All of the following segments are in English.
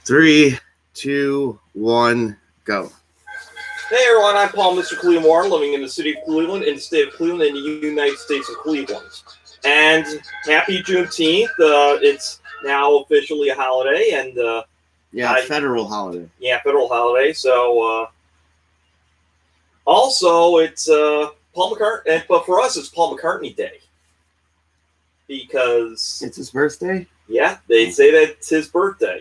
3, 2, 1, go. Hey everyone, I'm Paul, Mr. Cleveland Warren, living in the city of Cleveland, in the state of Cleveland, in the United States of Cleveland. And happy Juneteenth. It's now officially a holiday, and federal holiday. Yeah, federal holiday. So also it's Paul McCartney, but for us it's Paul McCartney Day because it's his birthday. Yeah, they say that it's his birthday.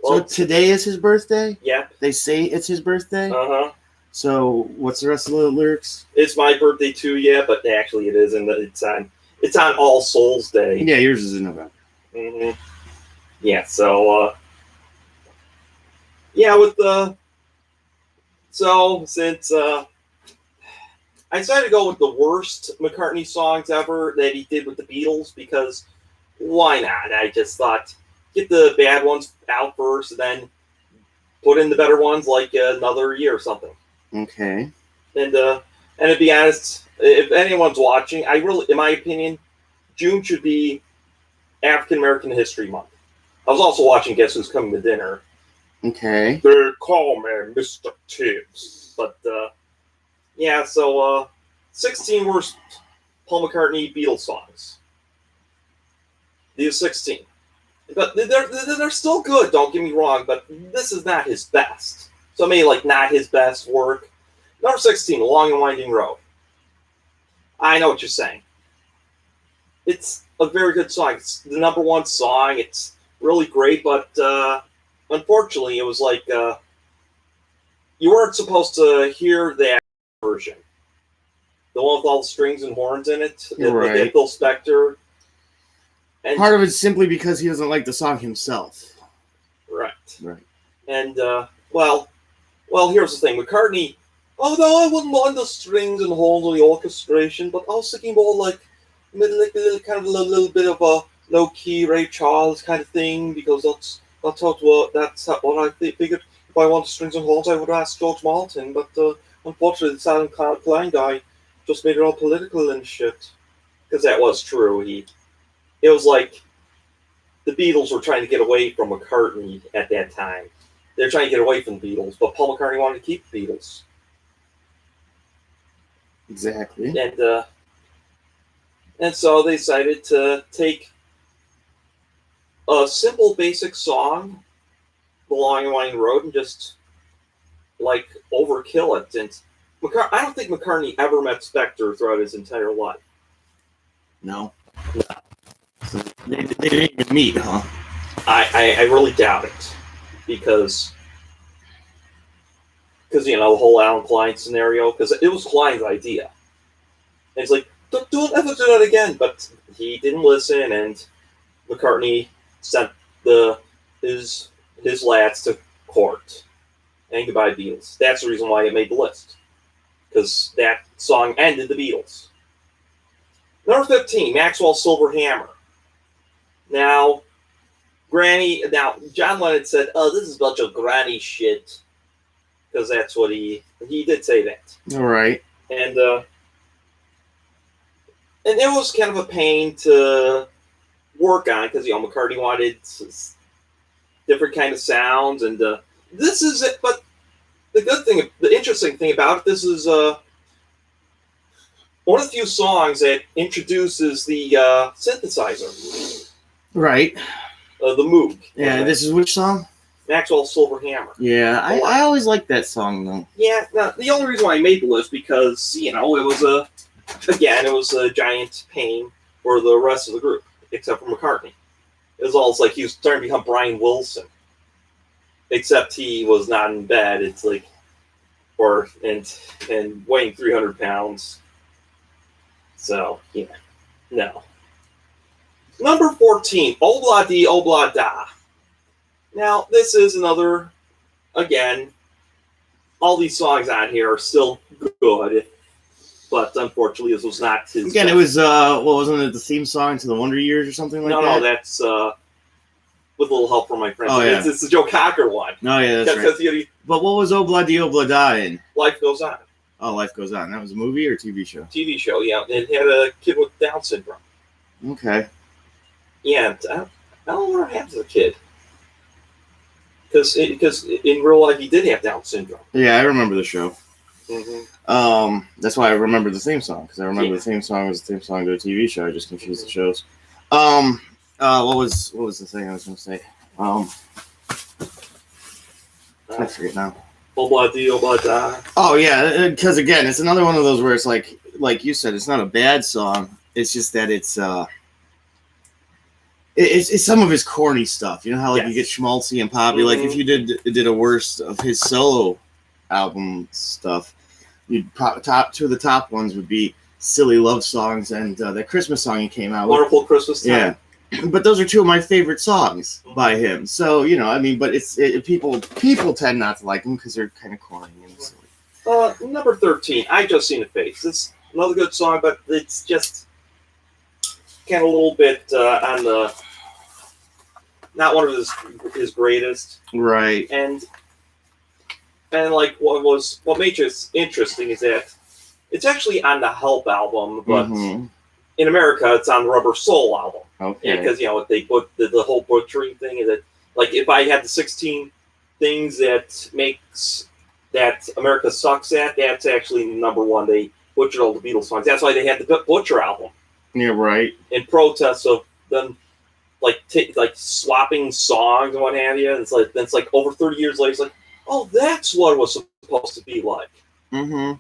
Well, so today is his birthday. Yeah, they say it's his birthday. So what's the rest of the lyrics? It's my birthday too, yeah, but actually it isn't. It's on All Souls Day. Yeah, yours is in November. Yeah, so since I decided to go with the worst McCartney songs ever that he did with the Beatles, because why not? I just thought, get the bad ones out first, and then put in the better ones like Another Year or something. Okay. And to be honest, if anyone's watching, in my opinion, June should be African American History Month. I was also watching Guess Who's Coming to Dinner. Okay. They call me Mr. Tibbs. But, 16 worst Paul McCartney Beatles songs. These 16. But they're still good, don't get me wrong, but this is not his best. So maybe not his best work. Number 16, Long and Winding Road. I know what you're saying. It's a very good song. It's the number one song. It's really great, but unfortunately, it was you weren't supposed to hear that version. The one with all the strings and horns in it. Right. With Phil Spector. And part of it's simply because he doesn't like the song himself. Right. And, here's the thing. McCartney, although I wouldn't mind the strings and horns or the orchestration, but I was thinking more kind of a little bit of a low-key Ray Charles kind of thing, because that's what I figured. If I wanted strings and horns, I would ask George Martin, but unfortunately, the Silent Klein guy just made it all political and shit. Because that was true. It was like the Beatles were trying to get away from McCartney at that time. They were trying to get away from the Beatles, but Paul McCartney wanted to keep the Beatles. Exactly. And so they decided to take a simple, basic song, The Long and Winding Road, and just overkill it. And I don't think McCartney ever met Spector throughout his entire life. No. So they didn't even meet, huh? I really doubt it, because the whole Alan Klein scenario, because it was Klein's idea. And it's like, don't ever do that again. But he didn't listen, and McCartney sent his lads to court. And goodbye, Beatles. That's the reason why it made the list, because that song ended the Beatles. Number 15, Maxwell Silver Hammer. Now, John Lennon said, "Oh, this is a bunch of granny shit," because that's what he did say that. All right. And it was kind of a pain to work on, because McCartney wanted different kind of sounds, and this is it. But the interesting thing about it, this is one of the few songs that introduces the synthesizer. Right. The Moog. Yeah, this is which song? Maxwell Silver Hammer. Yeah, I always liked that song, though. Yeah, the only reason why I made the list, because, it was a giant pain for the rest of the group, except for McCartney. It was almost like he was starting to become Brian Wilson. Except he was not in bed. It's and weighing 300 pounds. So, no. Number 14, Obla Di Obla Da. Now, this is another, again, all these songs on here are still good, but unfortunately this was not his Again, best. It was, wasn't it the theme song to the Wonder Years or something like that? No, that's with a little help from my friends. Oh, yeah. It's the Joe Cocker one. Oh, yeah, that's right. But what was Obla Di Obla Da in? Life Goes On. Oh, Life Goes On. That was a movie or TV show? TV show, yeah. It had a kid with Down syndrome. Okay. Yeah, I don't know what happened to the kid. because in real life he did have Down syndrome. Yeah, I remember the show. Mm-hmm. That's why I remember the theme song, because I remember the theme song was the theme song to a TV show. I just confused the shows. What was the thing I was going to say? I forget now. Oh yeah, because again, it's another one of those where it's like you said, it's not a bad song. It's just that it's some of his corny stuff. You know how you get schmaltzy and poppy. Like if you did a worst of his solo album stuff, you'd two of the top ones would be Silly Love Songs and that Christmas song he came out with. Wonderful Christmas Time. Yeah. But those are two of my favorite songs by him. So, but people tend not to like them because they're kind of corny and silly. Number 13, I Just Seen a Face. It's another good song, but it's just kind of a little bit on the not one of his greatest. Right. And like what made it interesting is that it's actually on the Help album, but in America it's on the Rubber Soul album. Okay. Because they put the whole butchering thing is that, like, if I had the 16 things that America sucks at, that's actually number one. They butchered all the Beatles songs. That's why they had the Butcher album. Yeah, right. In protest of them, like swapping songs and what have you. And it's like over 30 years later, it's like, oh, that's what it was supposed to be like. Mm-hmm.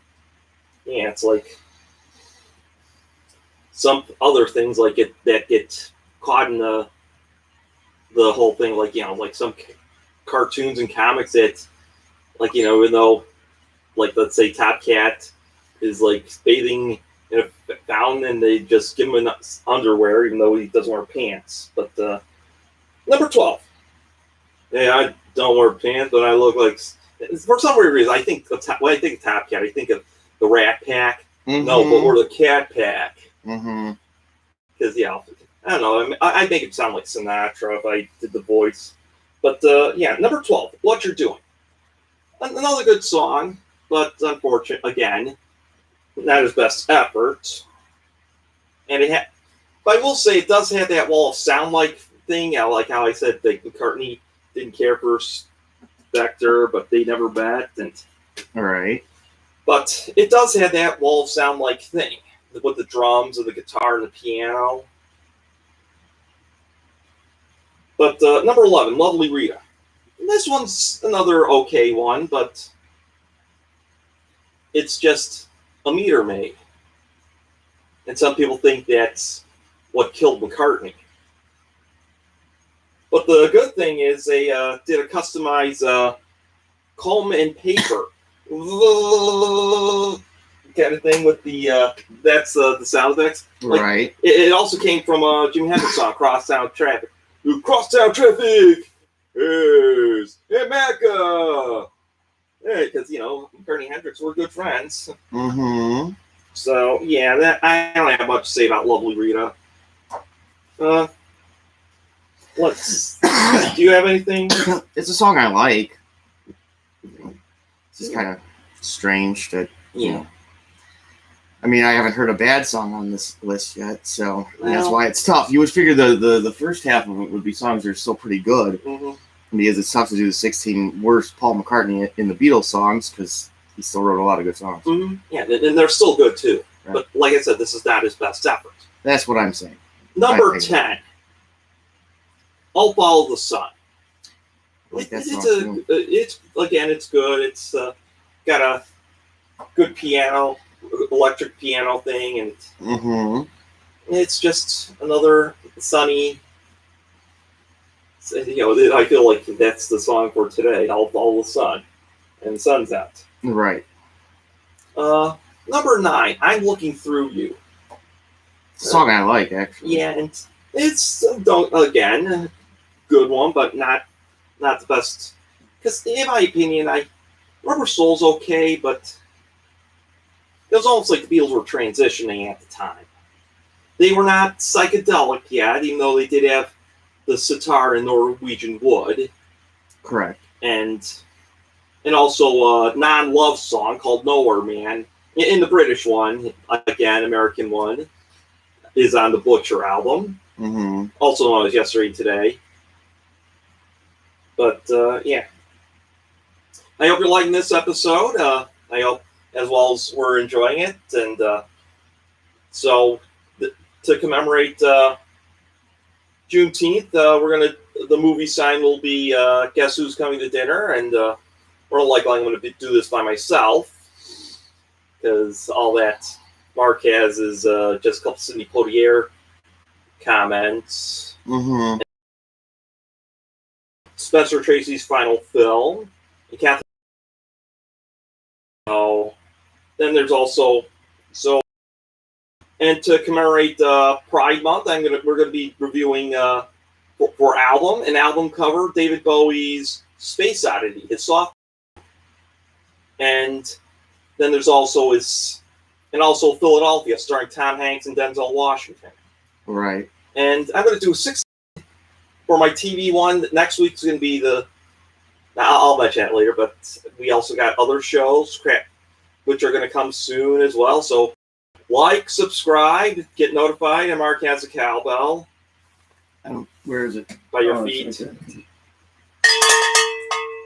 Yeah, it's like some other things that get caught in the whole thing, like some cartoons and comics that, even though, let's say Top Cat is bathing in a fountain and they just give him underwear even though he doesn't wear pants. But number 12, yeah, I don't wear pants, but I look like, for some weird reason, I think when I think of Top Cat, I think of the Rat Pack. Mm-hmm. No, but we're the Cat Pack. Mm-hmm. Because, I don't know. I'd make it sound like Sinatra if I did the voice. But, number 12, What You're Doing. Another good song, but unfortunate, again, not his best effort. And but I will say it does have that wall of sound like thing. Like how I said that McCartney didn't care for Spector, but they never met. All right. But it does have that wall of sound like thing with the drums and the guitar and the piano. But number 11, Lovely Rita. And this one's another okay one, but it's just a meter maid. And some people think that's what killed McCartney. But the good thing is they did a customized comb and paper kind of thing with the that's the sound effects. Right. It also came from a Jimi Hendrix song, Crosstown Traffic. Crosstown Traffic is in Mecca. Yeah, because McCartney and Hendrix were good friends. Mm-hmm. So yeah, I don't have much to say about Lovely Rita. Do you have anything? It's a song I like. It's just kind of strange that I mean, I haven't heard a bad song on this list yet, so that's why it's tough. You would figure the first half of it would be songs that are still pretty good, because it's tough to do the 16 worst Paul McCartney in the Beatles songs, because he still wrote a lot of good songs. Mm-hmm. Yeah, and they're still good too. Right. But like I said, this is not his best effort. That's what I'm saying. Number 10, I'll Follow the Sun. It's good. It's got a good piano, electric piano thing, and it's just another sunny. I feel like that's the song for today. I'll Follow the Sun, and the sun's out. Right. Number 9, I'm Looking Through You. It's a song I like, actually. Yeah, and it's again good one, but not the best. Because in my opinion, Rubber Soul's okay, but it was almost like the Beatles were transitioning at the time. They were not psychedelic yet, even though they did have the sitar and Norwegian wood. Correct. And also a non-love song called Nowhere Man. In the British one, again, American one, is on the Butcher album. Also known as Yesterday Today. But yeah, I hope you're liking this episode. I hope as well as we're enjoying it. And so to commemorate Juneteenth, the movie sign will be Guess Who's Coming to Dinner, and more likely I'm going to do this by myself because all that Mark has is just a couple Sidney Poitier comments. Mm-hmm. Spencer Tracy's final film, and Catherine. Oh, then there's also and to commemorate Pride Month, we're gonna be reviewing for an album cover, David Bowie's Space Oddity, his soft, and then there's also Philadelphia, starring Tom Hanks and Denzel Washington. Right. And I'm gonna do 6 for my TV one. Next week's gonna be I'll mention that later, but we also got other shows which are gonna come soon as well. So like, subscribe, get notified, and Mark has a cowbell. Where is it? By your feet. Right.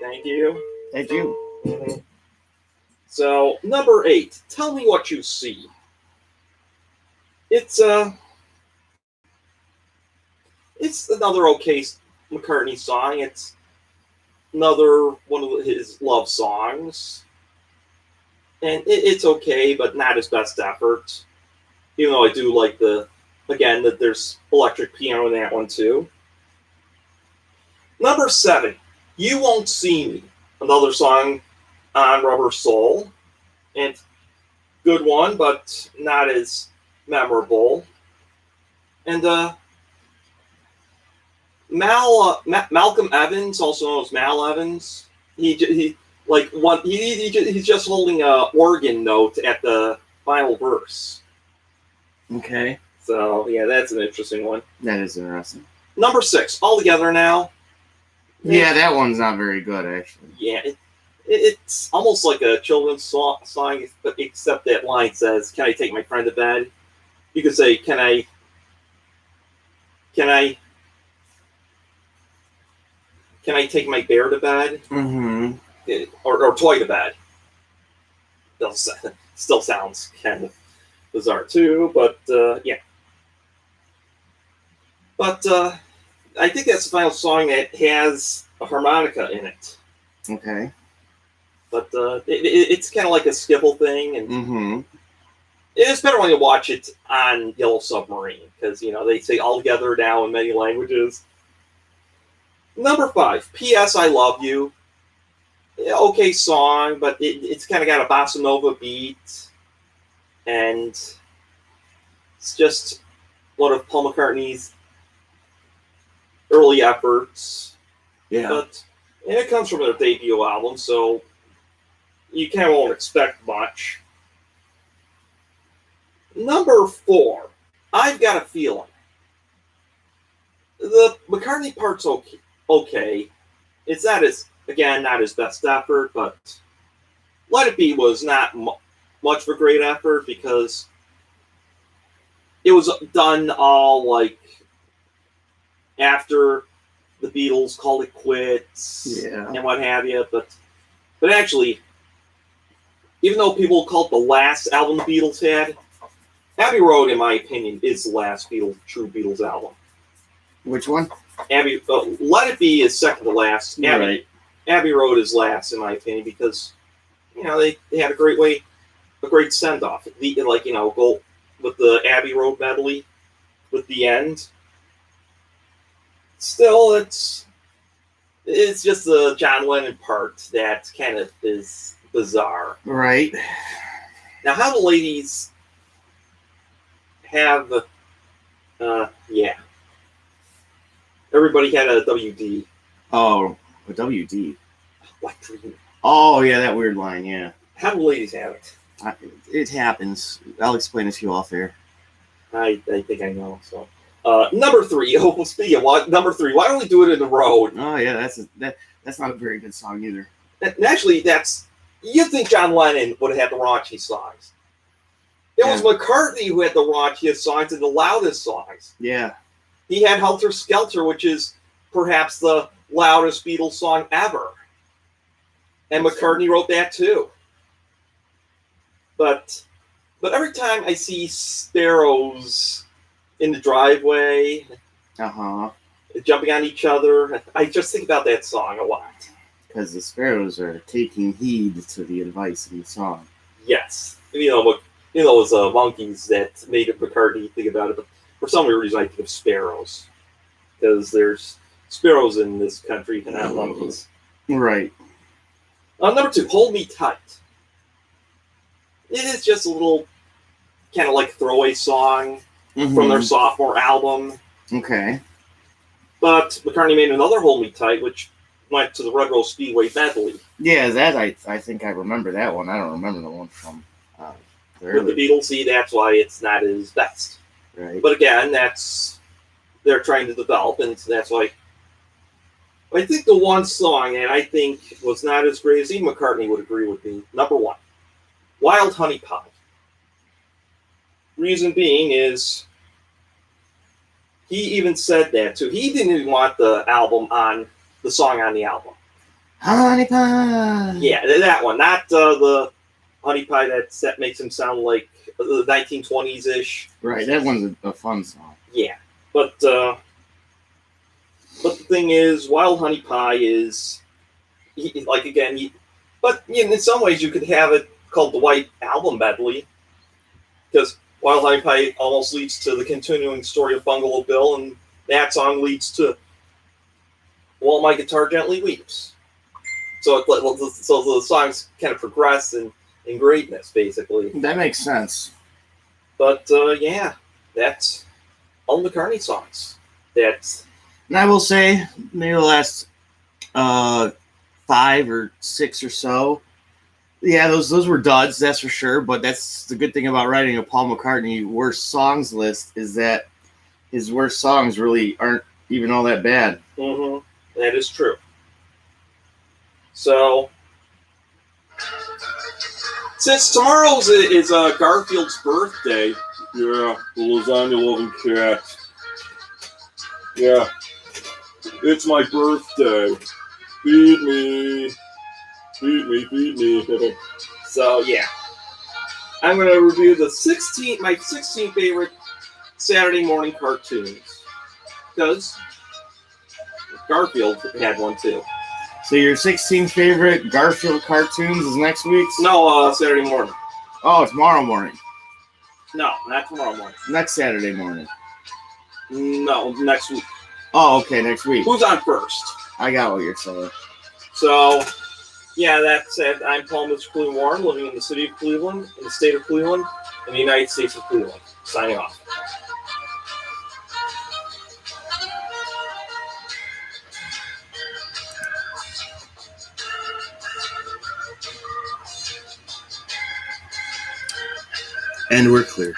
Thank you. Thank you. Mm-hmm. So, number 8. Tell me what you see. It's another okay McCartney song. It's another one of his love songs. And it's okay, but not his best effort. Even though I do like that there's electric piano in that one too. Number 7, You Won't See Me. Another song on Rubber Soul. And good one, but not as memorable. And Malcolm Evans, also known as Mal Evans, he's just holding a organ note at the final verse. Okay. So yeah, that's an interesting one. That is interesting. Number 6, All Together Now. Yeah, that one's not very good actually. Yeah, it's almost like a children's song, except that line says, "Can I take my friend to bed?" You could say, "Can I take my bear to bed?" Mm-hmm. Or toy to bed. Still sounds kind of bizarre too, but yeah. But I think that's the final song that has a harmonica in it. Okay. But it's kind of like a skiffle thing, and mm-hmm. It's better when you watch it on Yellow Submarine, because they say "all together now" in many languages. Number 5, P.S. I Love You. Okay song, but it's kind of got a bossa nova beat, and it's just one of Paul McCartney's early efforts. Yeah. And it comes from their debut album, so you kind of won't expect much. Number 4, I've Got a Feeling. The McCartney part's okay. It's not his best effort, but Let It Be was not much of a great effort because it was done all after the Beatles called it quits and what have you. But actually, even though people call it the last album the Beatles had, Abbey Road, in my opinion, is the last true Beatles album. Which one? Let It Be is second to last. Right. Abbey Road is last, in my opinion, because they had a great send off. Go with the Abbey Road medley with the end. Still, it's just the John Lennon part that kind of is bizarre. Right. Now, how the ladies have, everybody had a WD. Oh, a WD. What dream? Oh, yeah, that weird line, yeah. How do ladies have it? It happens. I'll explain it to you off air. I think I know. So, number 3. Oh, speaking of what, number 3. Why don't we do it in the road? Oh yeah, that's not a very good song either. And actually, you'd think John Lennon would have had the raunchy songs. It was McCartney who had the raunchiest songs and the loudest songs. Yeah. He had Helter Skelter, which is perhaps the loudest Beatles song ever. And McCartney wrote that too. But every time I see sparrows in the driveway, jumping on each other, I just think about that song a lot. Because the sparrows are taking heed to the advice in the song. Yes. Those monkeys that made McCartney think about it, but for some reason I think of sparrows. Because there's sparrows in this country and not monkeys. Right. Number 2, Hold Me Tight. It is just a little kind of like throwaway song from their sophomore album. Okay. But McCartney made another Hold Me Tight, which went to the Red Rose Speedway medley. Yeah, that I think I remember that one. I don't remember the one from with the Beatles. See, that's why it's not his best. Right. But again, they're trying to develop, and that's why I think the one song that I think was not as great as even McCartney would agree with me. Number 1, Wild Honeypot. Reason being is he even said that too. He didn't even want the song on the album. Honeypot. Yeah, that one, not the Honeypot that makes him sound like the 1920s ish. Right, that one's a fun song. Yeah, but the thing is, Wild Honey Pie is but in some ways you could have it called the White Album medley, because Wild Honey Pie almost leads to the continuing story of Bungalow Bill, and that song leads to While My Guitar Gently Weeps. So the songs kind of progress in greatness, basically. That makes sense. But yeah, that's all McCartney songs. And I will say, maybe the last 5 or 6 or so, yeah, those were duds, that's for sure. But that's the good thing about writing a Paul McCartney worst songs list, is that his worst songs really aren't even all that bad. Mm-hmm. That is true. So, since tomorrow is Garfield's birthday, yeah, the lasagna-loving cat. Yeah, it's my birthday. Feed me. Feed me, feed me. So, yeah. I'm going to review my 16 favorite Saturday morning cartoons. Because Garfield had one too. So your 16 favorite Garfield cartoons is next week's? No, Saturday morning. Oh, tomorrow morning. No, not tomorrow morning. Next Saturday morning. No, next week. Oh, okay, next week. Who's on first? I got what you're saying. So, yeah, that said, I'm Paul Mr. Cleveland Warren, living in the city of Cleveland, in the state of Cleveland, in the United States of Cleveland. Signing off. And we're clear.